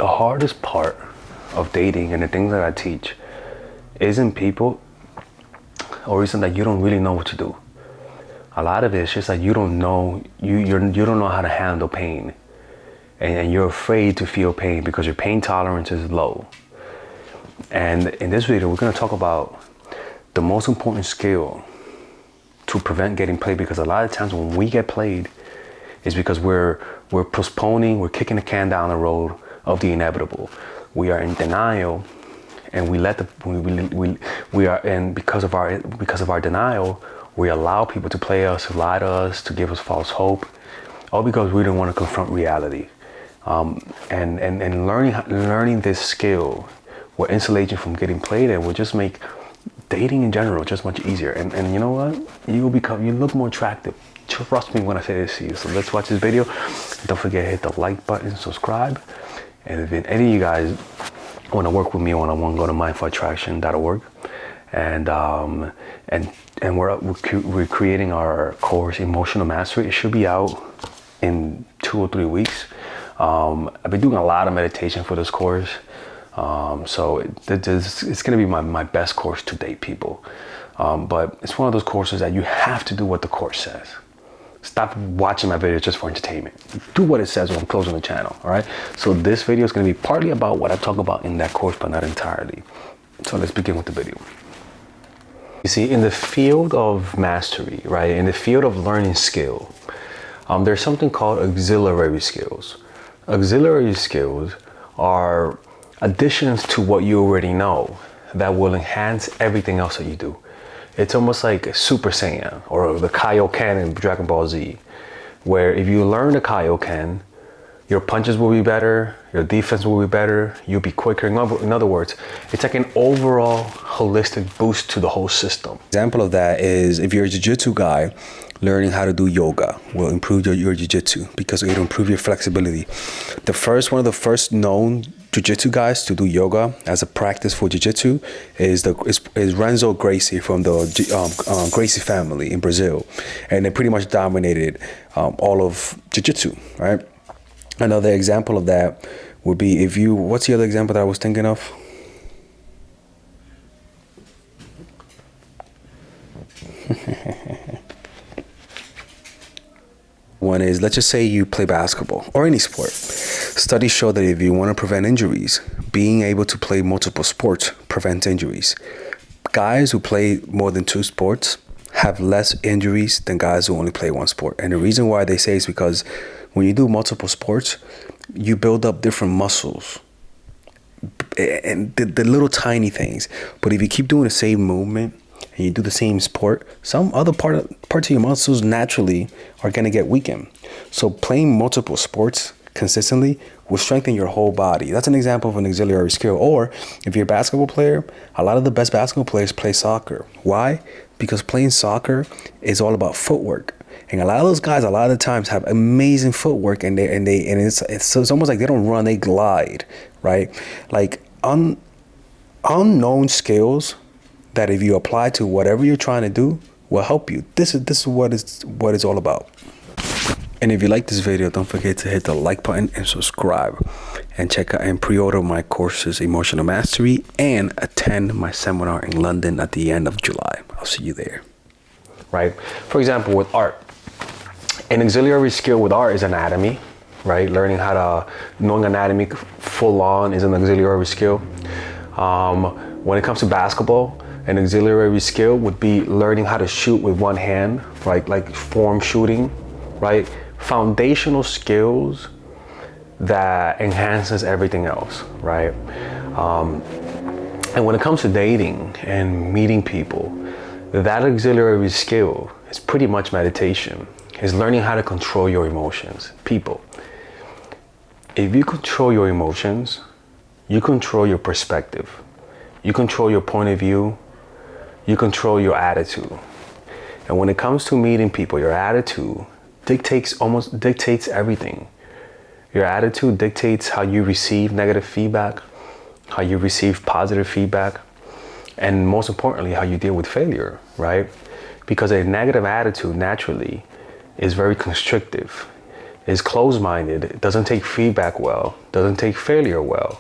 the hardest part of dating and the things that I teach isn't people, or isn't that you don't really know what to do. A lot of it is just like you don't know you don't know how to handle pain, and you're afraid to feel pain because your pain tolerance is low. And in this video, we're going to talk about the most important skill to prevent getting played, because a lot of times when we get played is because we're postponing, we're kicking the can down the road of the inevitable. We are in denial, and because of our denial, we allow people to play us, to lie to us, to give us false hope, all because we don't want to confront reality. And learning this skill will insulate you from getting played, and will just make dating in general just much easier. And you know what? You look more attractive. Trust me when I say this to you. So let's watch this video. Don't forget to hit the like button, subscribe. And if any of you guys want to work with me one-on-one, go to mindfulattraction.org. And we're creating our course, Emotional Mastery. It should be out in 2 or 3 weeks. I've been doing a lot of meditation for this course. So it's going to be my best course to date, people. But it's one of those courses that you have to do what the course says. Stop watching my videos just for entertainment. Do what it says when I'm closing the channel, all right? So this video is going to be partly about what I talk about in that course, but not entirely. So let's begin with the video. You see, in the field of mastery, right, in the field of learning skill, there's something called auxiliary skills. Auxiliary skills are additions to what you already know that will enhance everything else that you do. It's almost like Super Saiyan or the Kaioken in Dragon Ball Z, where if you learn the Kaioken, your punches will be better, your defense will be better, you'll be quicker. In other words, it's like an overall holistic boost to the whole system. Example of that is if you're a jiu-jitsu guy, learning how to do yoga will improve your jiu-jitsu because it'll improve your flexibility. One of the first known jiu-jitsu guys to do yoga as a practice for jiu-jitsu is Renzo Gracie from the Gracie family in Brazil, and they pretty much dominated all of jiu-jitsu, right? Another example of that would be what's the other example that I was thinking of? One is, let's just say you play basketball or any sport. Studies show that if you want to prevent injuries, being able to play multiple sports prevents injuries. Guys who play more than 2 sports have less injuries than guys who only play 1 sport. And the reason why they say is because when you do multiple sports, you build up different muscles and the little tiny things. But if you keep doing the same movement and you do the same sport, some other parts of your muscles naturally are going to get weakened. So playing multiple sports consistently will strengthen your whole body. That's an example of an auxiliary skill. Or if you're a basketball player, a lot of the best basketball players play soccer. Why? Because playing soccer is all about footwork. And a lot of those guys, a lot of the times, have amazing footwork, and it's almost like they don't run, they glide, right? Like unknown skills that if you apply to whatever you're trying to do will help you. This is what it's all about. And if you like this video, don't forget to hit the like button and subscribe, and check out and pre-order my courses, Emotional Mastery, and attend my seminar in London at the end of July. I'll see you there. Right? For example, with art, an auxiliary skill with art is anatomy, right? Knowing anatomy full on is an auxiliary skill. When it comes to basketball, an auxiliary skill would be learning how to shoot with one hand, right? Like form shooting, right? Foundational skills that enhances everything else, right? And when it comes to dating and meeting people, that auxiliary skill is pretty much meditation. Is learning how to control your emotions. People, if you control your emotions, you control your perspective, you control your point of view, you control your attitude. And when it comes to meeting people, your attitude dictates everything. Your attitude dictates how you receive negative feedback, how you receive positive feedback, and most importantly, how you deal with failure, right? Because a negative attitude naturally is very constrictive. is closed-minded, doesn't take feedback well, doesn't take failure well,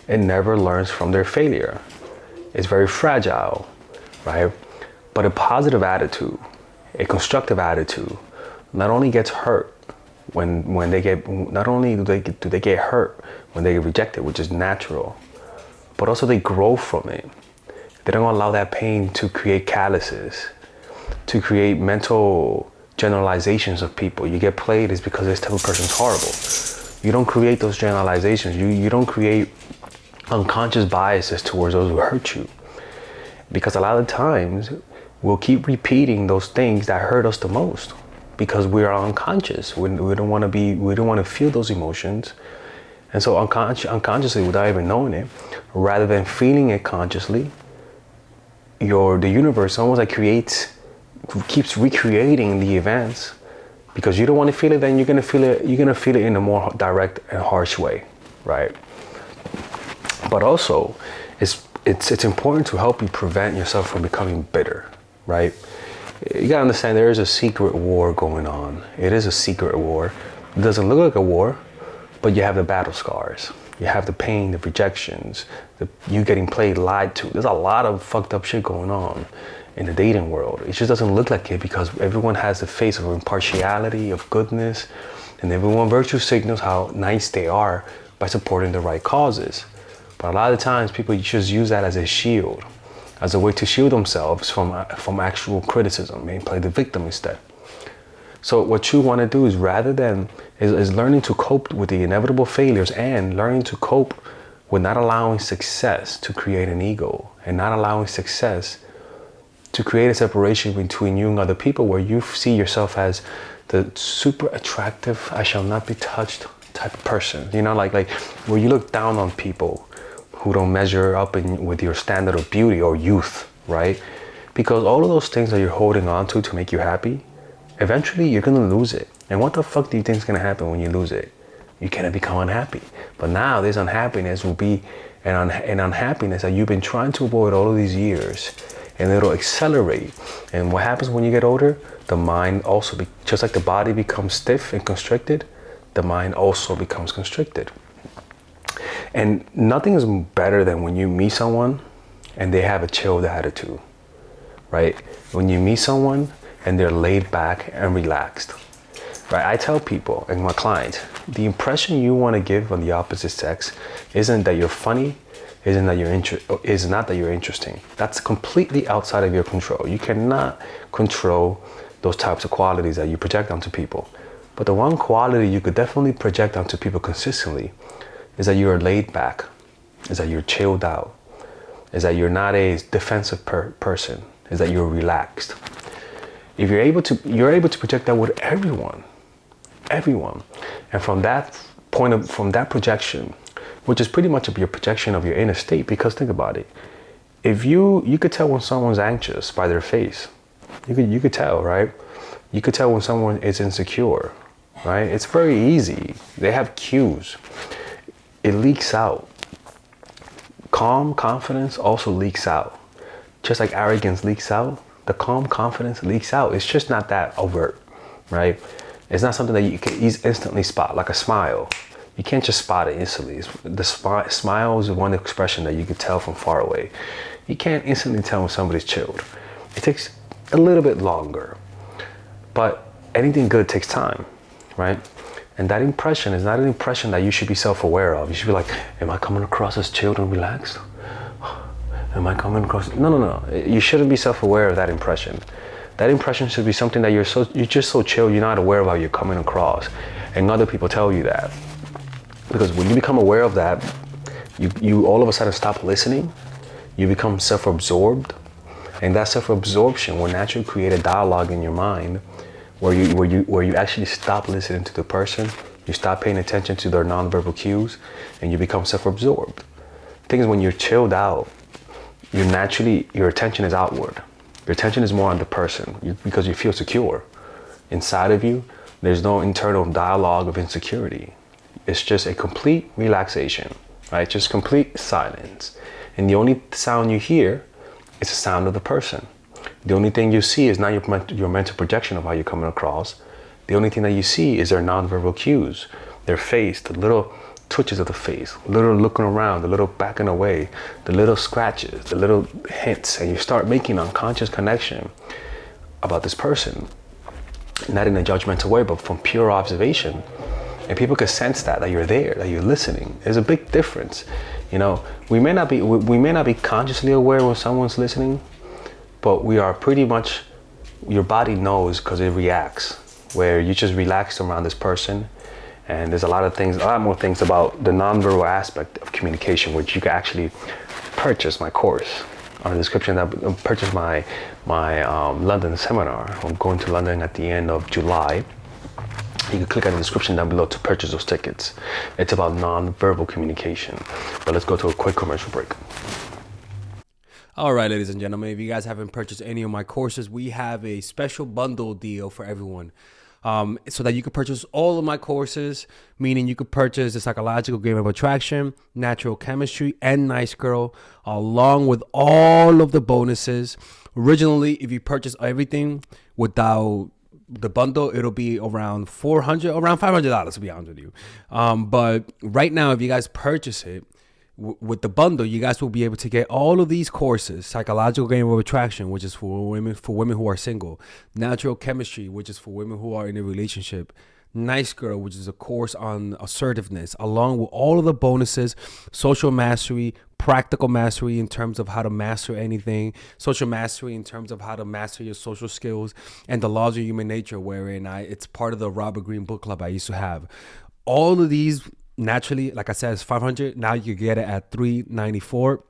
and never learns from their failure. It's very fragile, right? But a positive attitude, a constructive attitude, not only gets hurt when they get, not only do they get hurt when they get rejected, which is natural, but also they grow from it. They don't allow that pain to create calluses, to create mental generalizations of people. You get played is because this type of person's horrible. You don't create those generalizations. You don't create unconscious biases towards those who hurt you. Because a lot of times we'll keep repeating those things that hurt us the most because we are unconscious. We don't want to feel those emotions. And so unconsciously, without even knowing it, rather than feeling it consciously, the universe almost like keeps recreating the events because you don't want to feel it. Then you're gonna feel it in a more direct and harsh way, right? But also, it's important to help you prevent yourself from becoming bitter, right? You gotta understand there is a secret war going on. It is a secret war. It doesn't look like a war, but you have the battle scars. You have the pain, the rejections, you getting played, lied to. There's a lot of fucked up shit going on in the dating world. It just doesn't look like it because everyone has the face of impartiality, of goodness, and everyone virtue signals how nice they are by supporting the right causes. But a lot of times people just use that as a shield, as a way to shield themselves from actual criticism and play the victim instead. So what you want to do is is learning to cope with the inevitable failures and learning to cope with not allowing success to create an ego and not allowing success to create a separation between you and other people where you see yourself as the super attractive, I shall not be touched type of person. You know, like where you look down on people who don't measure up with your standard of beauty or youth, right? Because all of those things that you're holding on to make you happy, eventually you're gonna lose it. And what the fuck do you think is gonna happen when you lose it? You're gonna become unhappy. But now this unhappiness will be an unhappiness that you've been trying to avoid all of these years, and it'll accelerate. And what happens when you get older? The mind also, just like the body becomes stiff and constricted, the mind also becomes constricted. And nothing is better than when you meet someone and they have a chilled attitude, right? When you meet someone and they're laid back and relaxed, right? I tell people and my clients, the impression you want to give on the opposite sex isn't that you're funny, is not that you're interesting. That's completely outside of your control. You cannot control those types of qualities that you project onto people. But the one quality you could definitely project onto people consistently is that you're laid back, is that you're chilled out, is that you're not a defensive person, is that you're relaxed. If you're able to project that with everyone. And from that projection, which is pretty much your projection of your inner state, because think about it. If you could tell when someone's anxious by their face. You could tell, right? You could tell when someone is insecure, right? It's very easy. They have cues. It leaks out. Calm confidence also leaks out. Just like arrogance leaks out, the calm confidence leaks out. It's just not that overt, right? It's not something that you can instantly spot, like a smile. You can't just spot it instantly. Smile is one expression that you can tell from far away. You can't instantly tell when somebody's chilled. It takes a little bit longer. But anything good takes time, right? And that impression is not an impression that you should be self-aware of. You should be like, am I coming across as chilled and relaxed? Am I coming across? No. You shouldn't be self-aware of that impression. That impression should be something that you're just so chill, you're not aware of how you're coming across. And other people tell you that. Because when you become aware of that, you all of a sudden stop listening. You become self-absorbed. And that self-absorption will naturally create a dialogue in your mind where you actually stop listening to the person, you stop paying attention to their nonverbal cues, and you become self-absorbed. The thing is, when you're chilled out, your attention is outward. Your attention is more on the person because you feel secure. Inside of you, there's no internal dialogue of insecurity. It's just a complete relaxation, right? Just complete silence. And the only sound you hear is the sound of the person. The only thing you see is not your mental projection of how you're coming across. The only thing that you see is their nonverbal cues, their face, the little twitches of the face, little looking around, the little backing away, the little scratches, the little hints, and you start making unconscious connection about this person, not in a judgmental way, but from pure observation. And people can sense that you're there, that you're listening. There's a big difference. You know, we may not be consciously aware when someone's listening, but we are pretty much, your body knows because it reacts, where you just relaxed around this person. And there's a lot more things about the nonverbal aspect of communication, which you can actually purchase my course on the description, that purchase my London seminar. I'm going to London at the end of July. You can click on the description down below to purchase those tickets. It's about non-verbal communication. But let's go to a quick commercial break. All right, ladies and gentlemen, if you guys haven't purchased any of my courses, we have a special bundle deal for everyone. So that you could purchase all of my courses, meaning you could purchase the Psychological Game of Attraction, Natural Chemistry, and Nice Girl, along with all of the bonuses. Originally, if you purchase everything without the bundle, it'll be around $500, to be honest with you. But right now, if you guys purchase it with the bundle, you guys will be able to get all of these courses: Psychological Game of Attraction, which is for women who are single; Natural Chemistry, which is for women who are in a relationship; Nice Girl, which is a course on assertiveness, along with all of the bonuses: Social Mastery, Practical Mastery in terms of how to master anything, Social Mastery in terms of how to master your social skills, and The Laws of Human Nature, wherein it's part of the Robert Greene book club I used to have. All of these, naturally, like I said, it's $500. Now you get it at $394,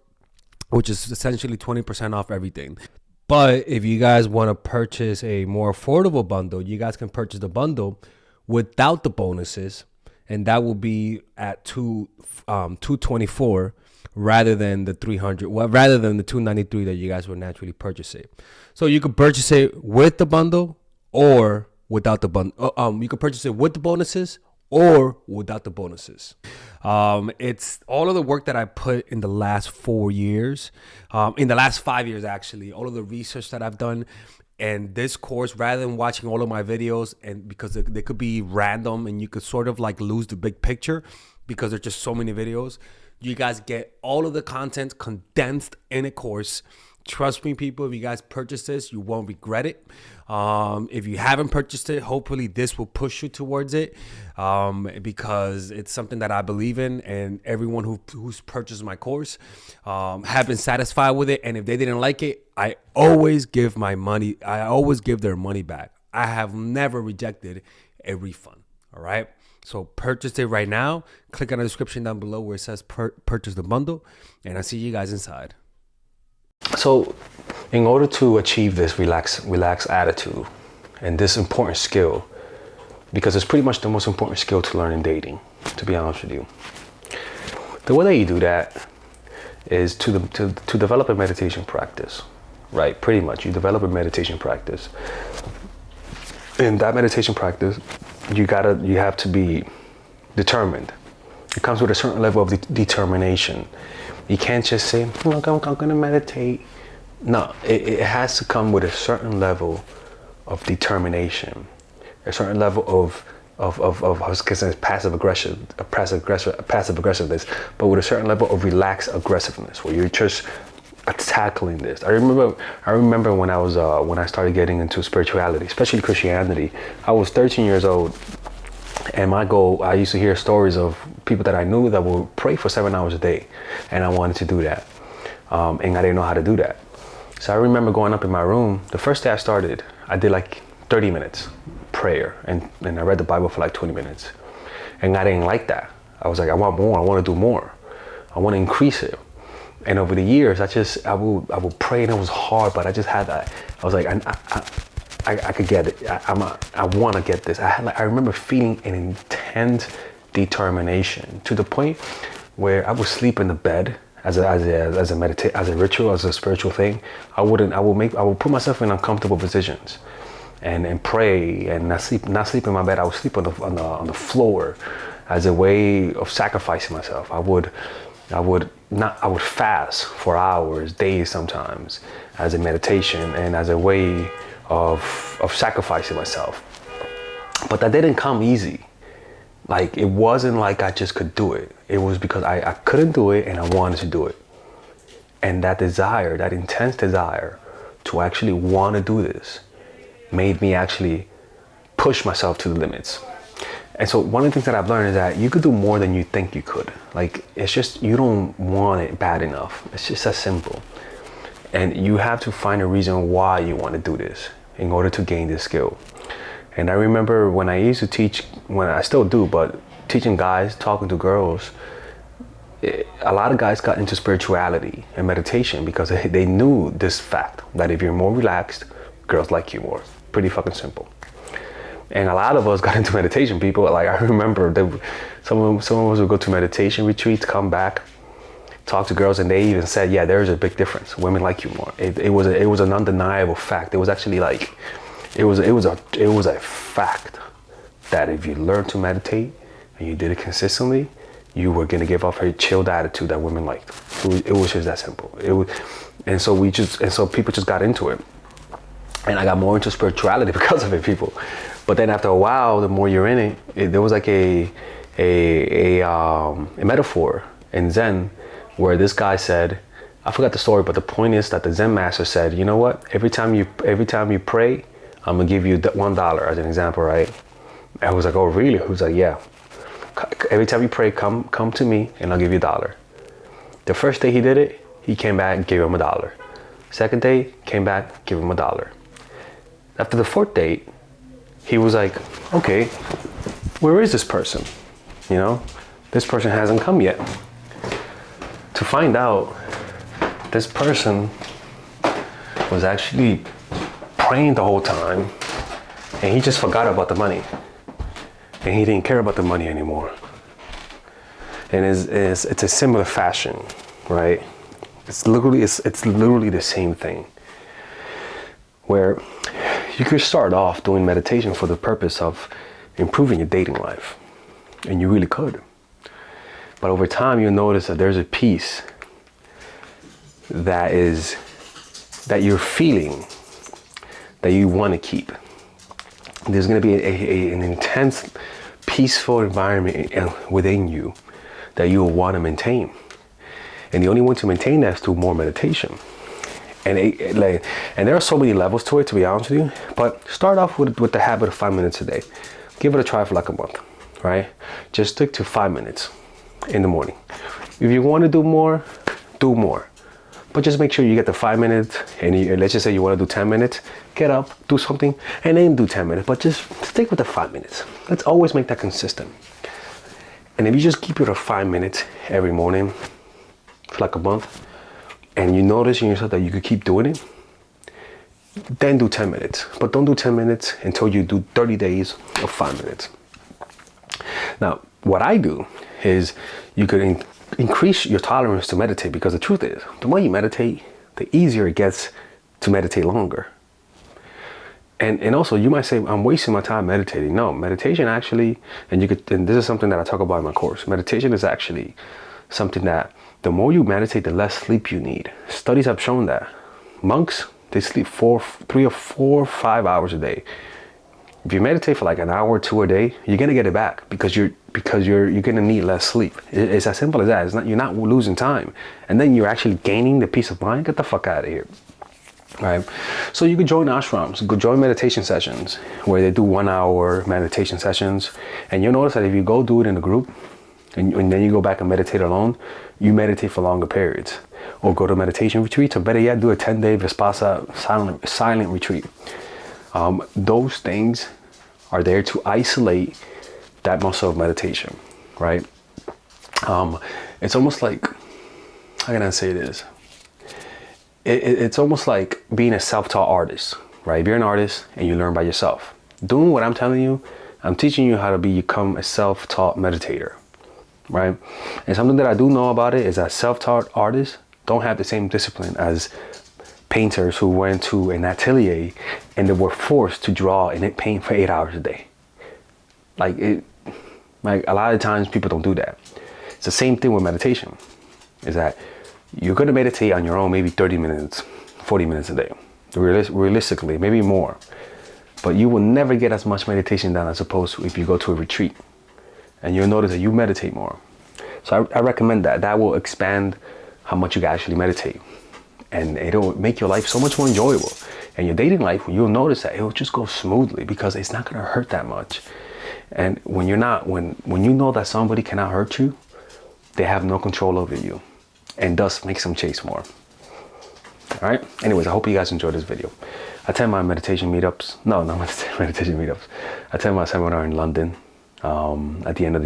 which is essentially 20% off everything. But if you guys want to purchase a more affordable bundle, you guys can purchase the bundle without the bonuses, and that will be at $224 rather than the $300. Well, rather than the $293 that you guys would naturally purchase it. So you could purchase it with the bundle or without the bundle. You could purchase it with the bonuses or without the bonuses. It's all of the work that I put in the last 4 years, in the last 5 years, actually, all of the research that I've done. And this course, rather than watching all of my videos, and because they could be random and you could sort of like lose the big picture because there's just so many videos, you guys get all of the content condensed in a course. Trust me, people, if you guys purchase this, you won't regret it. If you haven't purchased it, hopefully this will push you towards it, because it's something that I believe in, and everyone who's purchased my course have been satisfied with it. And if they didn't like it, I always give their money back. I have never rejected a refund. All right. So purchase it right now. Click on the description down below where it says purchase the bundle, and I'll see you guys inside. So in order to achieve this relaxed attitude and this important skill, because it's pretty much the most important skill to learn in dating, to be honest with you, the way that you do that is to develop a meditation practice, right? Pretty much you develop a meditation practice. In that meditation practice, you have to be determined. It comes with a certain level of determination. You can't just say, look, I'm gonna meditate. No, it has to come with a certain level of determination, a certain level of I was gonna say passive aggressiveness, but with a certain level of relaxed aggressiveness, where you're just tackling this. I remember when I started getting into spirituality, especially Christianity. I was 13 years old. And my goal, I used to hear stories of people that I knew that would pray for 7 hours a day. And I wanted to do that. And I didn't know how to do that. So I remember going up in my room. The first day I started, I did like 30 minutes prayer. And I read the Bible for like 20 minutes. And I didn't like that. I was like, I want more. I want to do more. I want to increase it. And over the years, I would pray, and it was hard, but I just had that. I was like, I could get it. I want to get this. I remember feeling an intense determination to the point where I would sleep in the bed as a ritual, as a spiritual thing. I would put myself in uncomfortable positions and pray and not sleep in my bed. I would sleep on the floor as a way of sacrificing myself. I would fast for hours, days sometimes, as a meditation and as a way of sacrificing myself. But that didn't come easy. Like, it wasn't like I just could do it. It was because I couldn't do it and I wanted to do it. And that desire, that intense desire to actually want to do this made me actually push myself to the limits. And so one of the things that I've learned is that you could do more than you think you could. Like, it's just, you don't want it bad enough. It's just that simple. And you have to find a reason why you want to do this in order to gain this skill. And I remember when I used to teach, when I still do, but teaching guys, talking to girls, a lot of guys got into spirituality and meditation because they knew this fact that if you're more relaxed, girls like you more. Pretty fucking simple. And a lot of us got into meditation. People, like, I remember some of us would go to meditation retreats, come back, talk to girls, and they even said, yeah, there's a big difference. Women like you more. It was an undeniable fact. It was actually like, it was a fact that if you learn to meditate and you did it consistently, you were gonna give off a chilled attitude that women liked. It was just that simple. And so people just got into it. And I got more into spirituality because of it, people. But then after a while, the more you're in it, there was like a metaphor in Zen where this guy said, I forgot the story, but the point is that the Zen master said, you know what? Every time you pray, I'm gonna give you $1 as an example, right? I was like, oh really? He was like, yeah. Every time you pray, come to me and I'll give you $1. The first day he did it, he came back and gave him $1. Second day, came back, gave him $1. After the fourth date, he was like, okay, where is this person? You know, this person hasn't come yet. To find out, this person was actually praying the whole time and he just forgot about the money. And he didn't care about the money anymore. And it's a similar fashion, right? It's literally the same thing. Where you could start off doing meditation for the purpose of improving your dating life. And you really could. But over time, you'll notice that there's a piece that you're feeling that you want to keep. There's going to be an intense, peaceful environment within you that you'll want to maintain. And the only way to maintain that is through more meditation. And there are so many levels to it, to be honest with you. But start off with the habit of 5 minutes a day. Give it a try for like a month, right? Just stick to 5 minutes in the morning. If you want to do more, do more. But just make sure you get the 5 minutes, and let's just say you want to do 10 minutes, get up, do something, and then do 10 minutes. But just stick with the 5 minutes. Let's always make that consistent. And if you just keep it at 5 minutes every morning for like a month, and you notice in yourself that you could keep doing it, then do 10 minutes. But don't do 10 minutes until you do 30 days of 5 minutes. Now, what I do is you could increase your tolerance to meditate, because the truth is, the more you meditate, the easier it gets to meditate longer. And also, you might say, I'm wasting my time meditating. No, meditation actually, and this is something that I talk about in my course. Meditation is actually something that the more you meditate, the less sleep you need. Studies have shown that. Monks, they sleep 3 or 4 or 5 hours a day. If you meditate for like an hour or 2 a day, you're gonna get it back because you're gonna need less sleep. It's as simple as that. You're not losing time, and then you're actually gaining the peace of mind. Get the fuck out of here. Right? So you could join ashrams, go join meditation sessions where they do 1 hour meditation sessions, and you'll notice that if you go do it in a group and then you go back and meditate alone, you meditate for longer periods. Or go to meditation retreats, or better yet, do a 10-day Vipassana silent retreat. Those things are there to isolate that muscle of meditation, right? It's almost like, how can I say this? It's almost like being a self-taught artist, right? If you're an artist and you learn by yourself, doing what I'm telling you, I'm teaching you how to become a self-taught meditator, right? And something that I do know about it is that self-taught artists don't have the same discipline as painters who went to an atelier and they were forced to draw and paint for 8 hours a day. Like a lot of times people don't do that. It's the same thing with meditation, is that you're going to meditate on your own maybe 30 minutes, 40 minutes a day, realistically, maybe more. but you will never get as much meditation done as opposed to if you go to a retreat, and you'll notice that you meditate more. So I recommend that. That will expand how much you can actually meditate, and it'll make your life so much more enjoyable. And your dating life, you'll notice that it'll just go smoothly because it's not gonna hurt that much. And when you know that somebody cannot hurt you, they have no control over you, and thus makes them chase more. All right. Anyways, I hope you guys enjoyed this video. I attend my meditation meetups. No, not meditation meetups. I attend my seminar in London at the end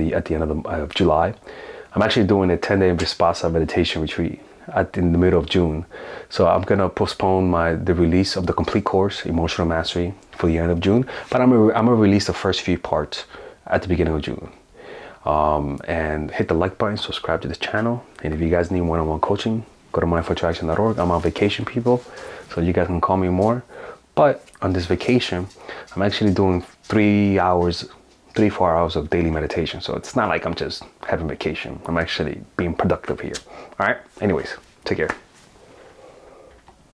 of July. I'm actually doing a 10-day Vipassana meditation retreat in the middle of June. So I'm gonna postpone the release of the complete course, Emotional Mastery, for the end of June. But I'm gonna release the first few parts at the beginning of June. And hit the like button, subscribe to this channel, and if you guys need one-on-one coaching, go to mindfulattraction.org. I'm on vacation, people, so you guys can call me more. But on this vacation, I'm actually doing 4 hours of daily meditation. So it's not like I'm just having vacation. I'm actually being productive here. All right. Anyways, take care.